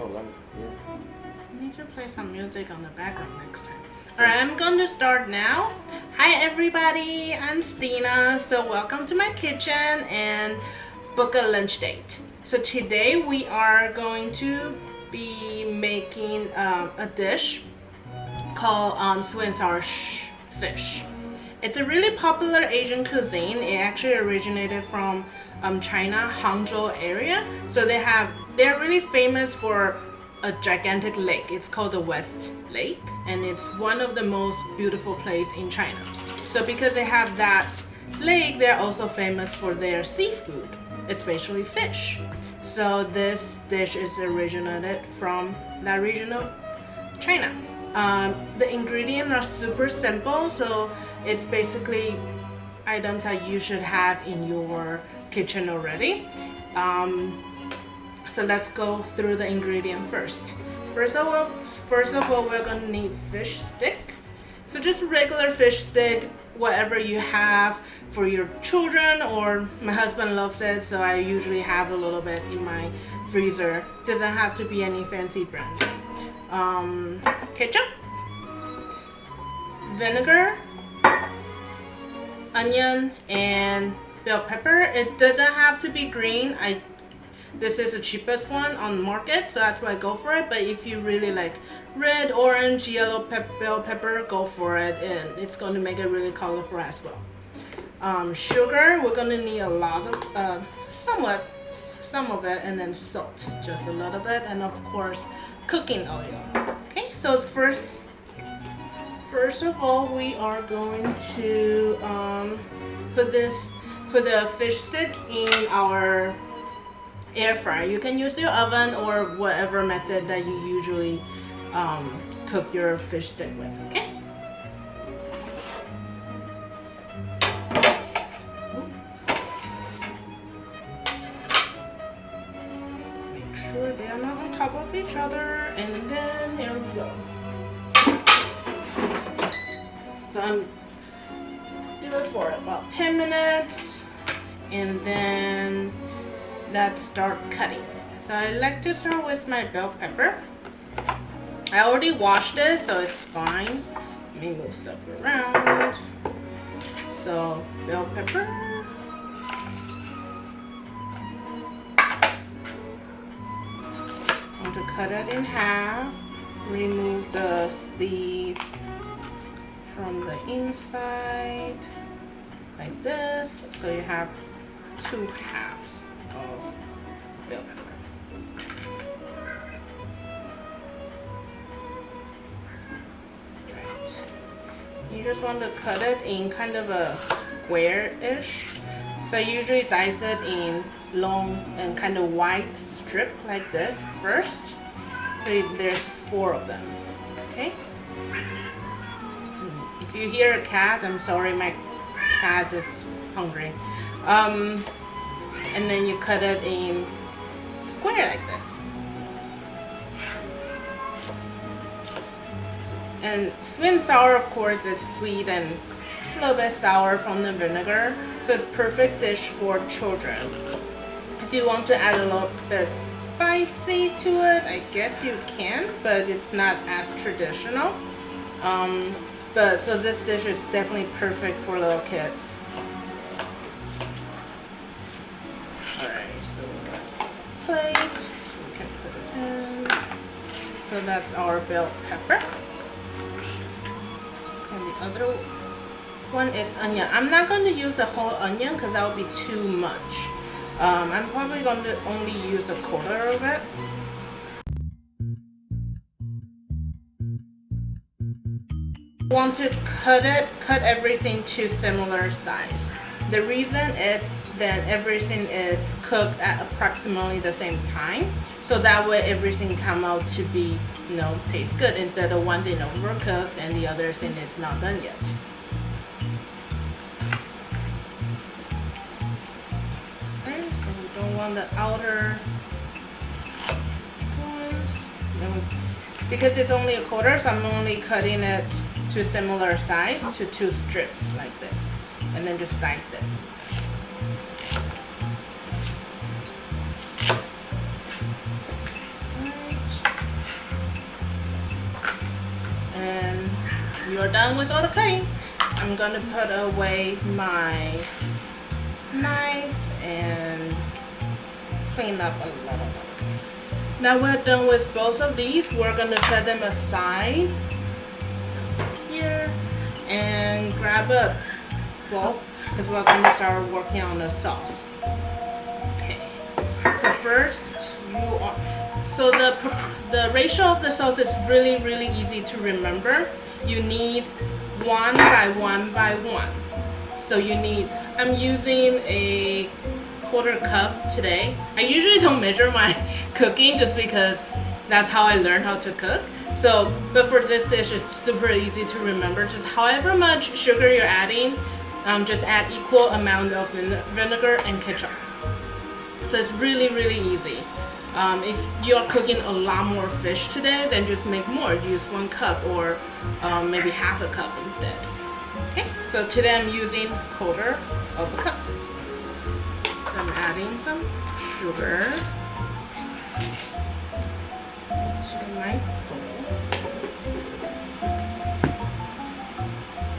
I need to play some music on the background next time. Alright, I'm going to start now. Hi everybody, I'm Steena. So welcome to my kitchen and book a lunch date. So today we are going to be making a dish called sweet and sour fish. It's a really popular Asian cuisine. It actually originated from China, Hangzhou area. So they're really famous for a gigantic lake. It's called the West Lake, and it's one of the most beautiful places in China. So because they have that lake, they're also famous for their seafood, especially fish. So this dish is originated from that region of China. The ingredients are super simple, so it's basically items that you should have in your kitchen already. So let's go through the ingredient first. First of all, we're gonna need fish stick. So just regular fish stick, whatever you have for your children, or my husband loves it, so I usually have a little bit in my freezer. Doesn't have to be any fancy brand. Ketchup, vinegar, onion, and bell pepper. It doesn't have to be green. This is the cheapest one on the market, so that's why I go for it. But if you really like red, orange, yellow bell pepper, go for it, and it's going to make it really colorful as well. Sugar, we're going to need a lot of, some of it, and then salt, just a little bit, and of course cooking oil. Okay, so first of all, we are going to put the fish stick in our air fryer. You can use your oven or whatever method that you usually cook your fish stick with. Okay. Make sure they are not on top of each other, and then here we go. So I'm do it for about 10 minutes, and then let's start cutting. So I like to start with my bell pepper. I already washed it, so it's fine. Let me move stuff around. So bell pepper. I'm going to cut it in half. Remove the seed from the inside like this, so you have 2 halves of bell pepper. Right. You just want to cut it in kind of a square-ish. So I usually dice it in long and kind of wide strip like this first. So there's 4 of them. Okay. If you hear a cat, I'm sorry, my cat is hungry. And then you cut it in square like this. And sweet and sour, of course, is sweet and a little bit sour from the vinegar, so it's perfect dish for children. If you want to add a little bit spicy to it, I guess you can, but it's not as traditional. So this dish is definitely perfect for little kids. Alright, so we got a plate, so we can put it in. So that's our bell pepper. And the other one is onion. I'm not going to use a whole onion because that would be too much. I'm probably going to only use a quarter of it. Want to cut everything to similar size. The reason is that everything is cooked at approximately the same time, so that way everything come out to be, taste good, instead of one thing overcooked and the other thing is not done yet. Okay, so we don't want the outer ones. Because it's only a quarter, so I'm only cutting it to similar size, to 2 strips like this, and then just dice it. Right. you're done with all the cutting, I'm gonna put away my knife and clean up a little bit. Now we're done with both of these. We're gonna set them aside here and grab a bowl because we're gonna start working on the sauce. Okay. So first, the ratio of the sauce is really easy to remember. You need 1 by 1 by 1. So I'm using a 1/4 cup today. I usually don't measure my cooking just because that's how I learned how to cook. But for this dish, it's super easy to remember. Just however much sugar you're adding, just add equal amount of vinegar and ketchup. So it's really easy. If you're cooking a lot more fish today, then just make more. Use 1 cup or maybe half a cup instead. Okay, so today I'm using 1/4 of a cup. I'm adding some sugar to my bowl.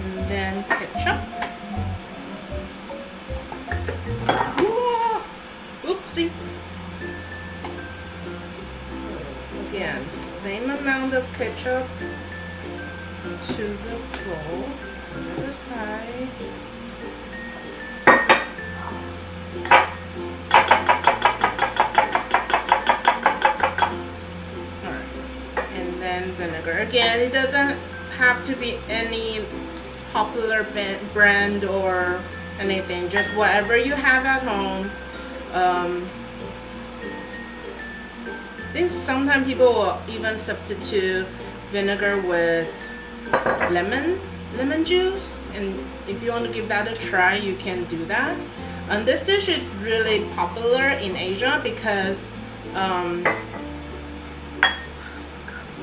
And then ketchup. Whoa! Oopsie. Again, same amount of ketchup to the bowl. Put it aside. Vinegar. Again, it doesn't have to be any popular brand or anything, just whatever you have at home. I think sometimes people will even substitute vinegar with lemon juice, and if you want to give that a try, you can do that. This dish is really popular in Asia because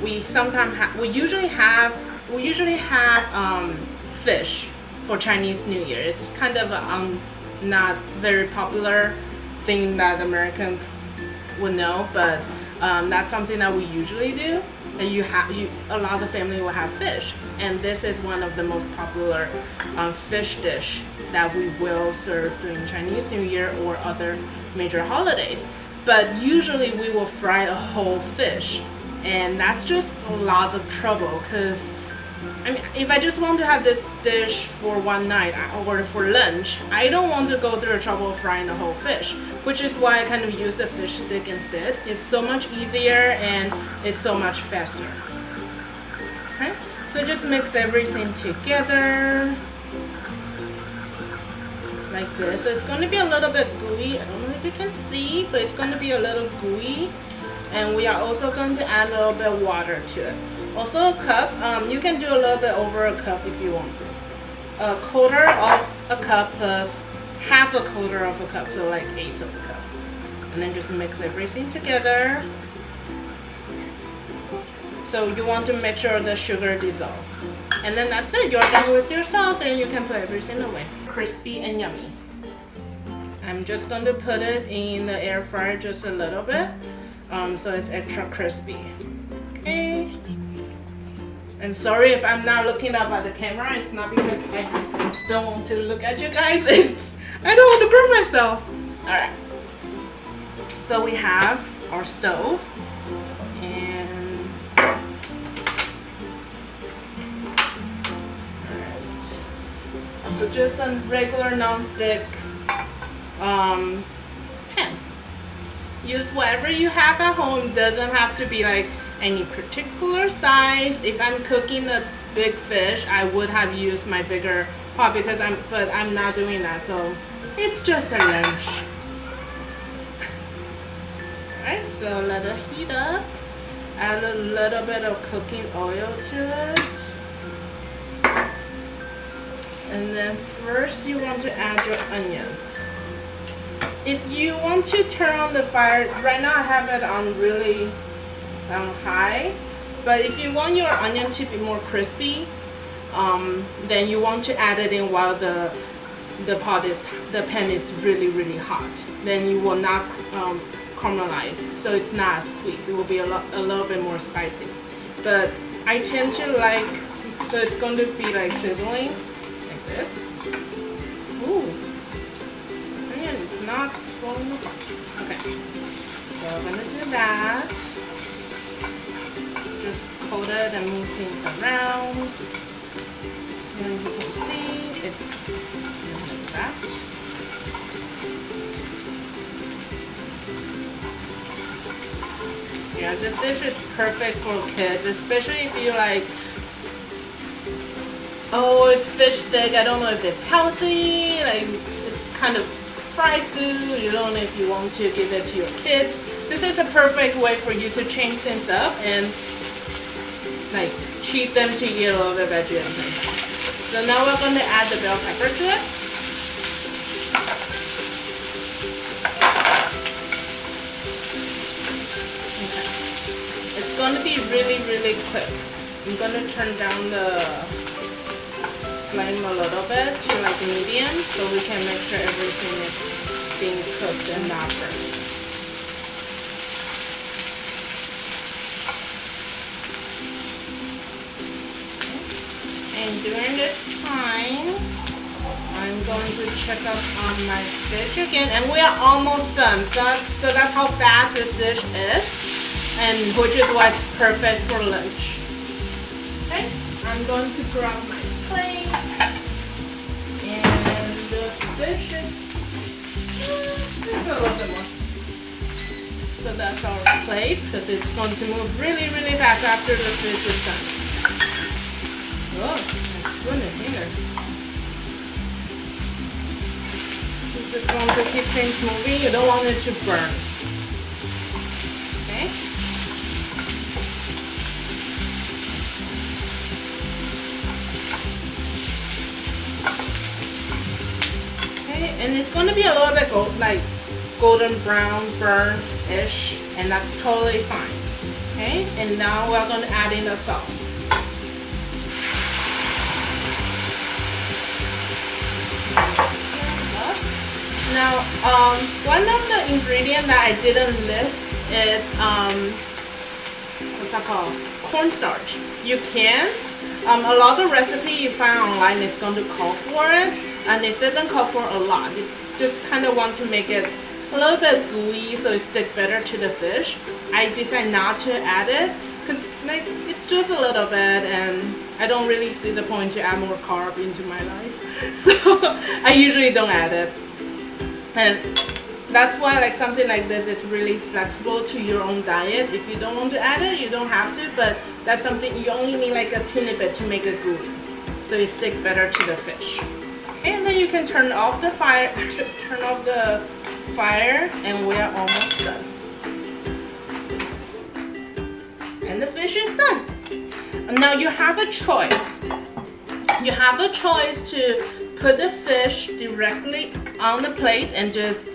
we usually have fish for Chinese New Year. It's kind of a not very popular thing that Americans would know, but that's something that we usually do. And a lot of the family will have fish, and this is one of the most popular fish dish that we will serve during Chinese New Year or other major holidays. But usually we will fry a whole fish. And that's just a lot of trouble because if I just want to have this dish for one night or for lunch, I don't want to go through the trouble of frying the whole fish, which is why I kind of use a fish stick instead. It's so much easier and it's so much faster. Okay, so just mix everything together like this. So it's going to be a little bit gooey. I don't know if you can see, but it's going to be a little gooey. And we are also going to add a little bit of water to it. Also a cup, you can do a little bit over a cup if you want to. 1/4 of a cup plus half a 1/4 of a cup, so like 1/8 of a cup. And then just mix everything together. So you want to make sure the sugar dissolves. And then that's it, you're done with your sauce and you can put everything away. Crispy and yummy. I'm just going to put it in the air fryer just a little bit. So it's extra crispy. Okay. And sorry if I'm not looking up at the camera. It's not because I don't want to look at you guys. I don't want to burn myself. Alright. So we have our stove. And so just a regular non-stick pan. Use whatever you have at home. Doesn't have to be like any particular size. If I'm cooking a big fish, I would have used my bigger pot but I'm not doing that, so it's just a lunch. Alright, so let it heat up. Add a little bit of cooking oil to it. And then first you want to add your onion. If you want to turn on the fire, right now I have it on really high, but if you want your onion to be more crispy, then you want to add it in while the pan is really hot. Then you will not caramelize, so it's not sweet. It will be a little bit more spicy. But I tend to like So it's going to be like sizzling like this. Ooh, onion is not falling apart. Okay, so I'm gonna do that. Just coat it and move things around. And as you can see, it's like that. Yeah, this dish is perfect for kids, especially if you like, oh, it's fish stick, I don't know if it's healthy, like it's kind of fried food, you don't know if you want to give it to your kids. This is a perfect way for you to change things up and like treat them to eat a little bit of veggie at the same time. So now we're going to add the bell pepper to it. Okay. It's going to be really, really quick. I'm going to turn down the flame a little bit to like medium so we can make sure everything is being cooked and not burnt. And during this time, I'm going to check up on my fish again, and we are almost done. So that's how fast this dish is, and which is why it's perfect for lunch. Okay, I'm going to grab my plate, and the fish is just a little bit more. So that's our plate, because it's going to move really, really fast after the fish is done. Oh, my goodness, here. You just want to keep things moving. You don't want it to burn. Okay? Okay, and it's going to be a little bit golden brown, burn-ish, and that's totally fine. Okay, and now we're going to add in the sauce. Now, one of the ingredients that I didn't list is, what's that called? Cornstarch. You can. A lot of recipe you find online is going to call for it, and it doesn't call for a lot. It's just kind of want to make it a little bit gooey so it sticks better to the fish. I decided not to add it because like it's just a little bit, and I don't really see the point to add more carb into my life. So I usually don't add it. And that's why like something like this is really flexible to your own diet. If you don't want to add it, you don't have to, but that's something you only need like a teeny bit to make it gooey, so it sticks better to the fish. And then you can turn off the fire, and we are almost done. And the fish is done. Now you have a choice. You have a choice to put the fish directly on the plate and just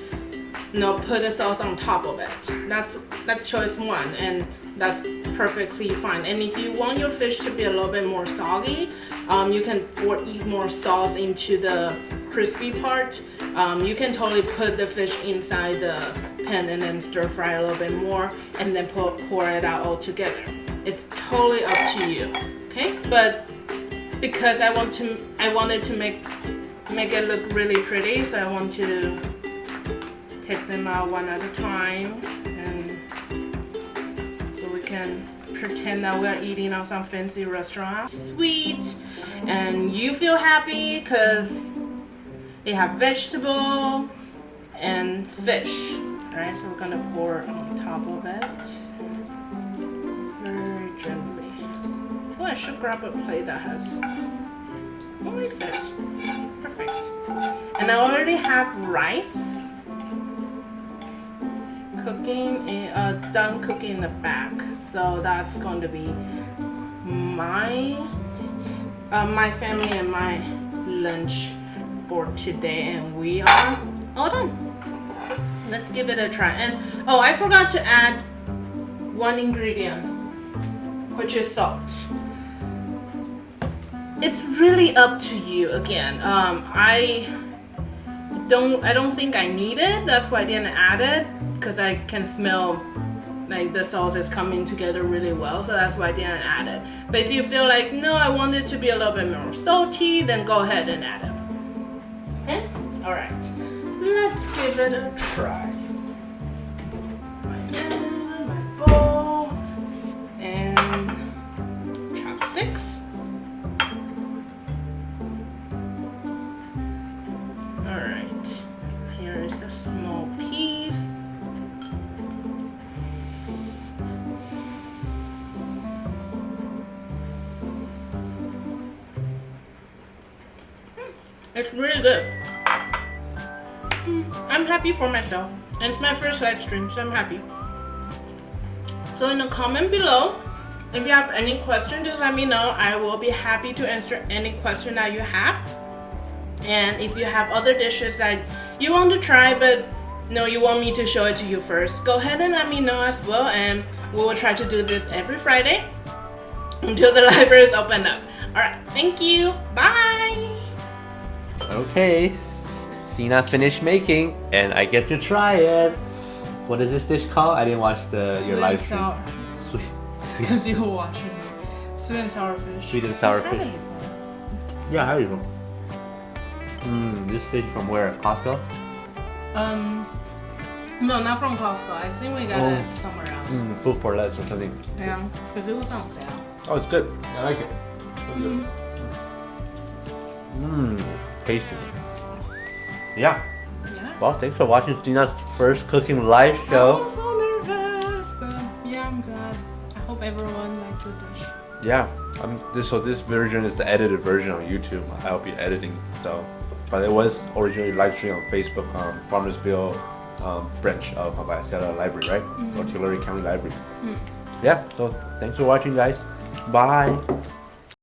put the sauce on top of it. That's choice one, and that's perfectly fine. And if you want your fish to be a little bit more soggy, you can eat more sauce into the crispy part. You can totally put the fish inside the pan and then stir fry a little bit more, and then pour it out all together. It's totally up to you. Okay, but because I wanted to make it look really pretty, so I want to take them out one at a time, and so we can pretend that we're eating on some fancy restaurant. Sweet, and you feel happy because it have vegetable and fish. Alright, so we're gonna pour on top of it very gently. Oh, I should grab a plate that has only fit. Perfect. And I already have rice done cooking in the back, so that's going to be my family and my lunch for today, and we are all done. Let's give it a try. And oh, I forgot to add one ingredient, which is salt. It's really up to you again. I don't think I need it. That's why I didn't add it, because I can smell like the sauce is coming together really well, so that's why I didn't add it. But if you feel like, no, I want it to be a little bit more salty, then go ahead and add it. Okay? Alright, let's give it a try. My hand, my bowl, and chopsticks. Alright, here is a small piece. It's really good. I'm happy for myself. And it's my first live stream, so I'm happy. So in the comment below, if you have any question, just let me know. I will be happy to answer any question that you have. And if you have other dishes that you want to try, but no, you want me to show it to you first, go ahead and let me know as well. And we will try to do this every Friday until the library is opened up. Alright, thank you. Bye. Okay, Steena finished making, and I get to try it. What is this dish called? I didn't watch your live stream. Because you were watching me. Sweet and sour fish. Sweet and sour I've had fish. it before. Yeah, how are you? This fish from where? Costco? No, not from Costco. I think we got it somewhere else. Food for less or something. Yeah, because it was on sale. Oh, it's good. I like it. Tasty. Yeah. Well, thanks for watching Steena's first cooking live show. I'm so nervous, but yeah, I'm glad. I hope everyone likes the dish. Yeah. This version is the edited version on YouTube. I'll be editing. So, but it was originally live streamed on Facebook on Farmersville branch of Abayasela Library, right? Or Tulare County Library. Yeah. So thanks for watching, guys. Bye.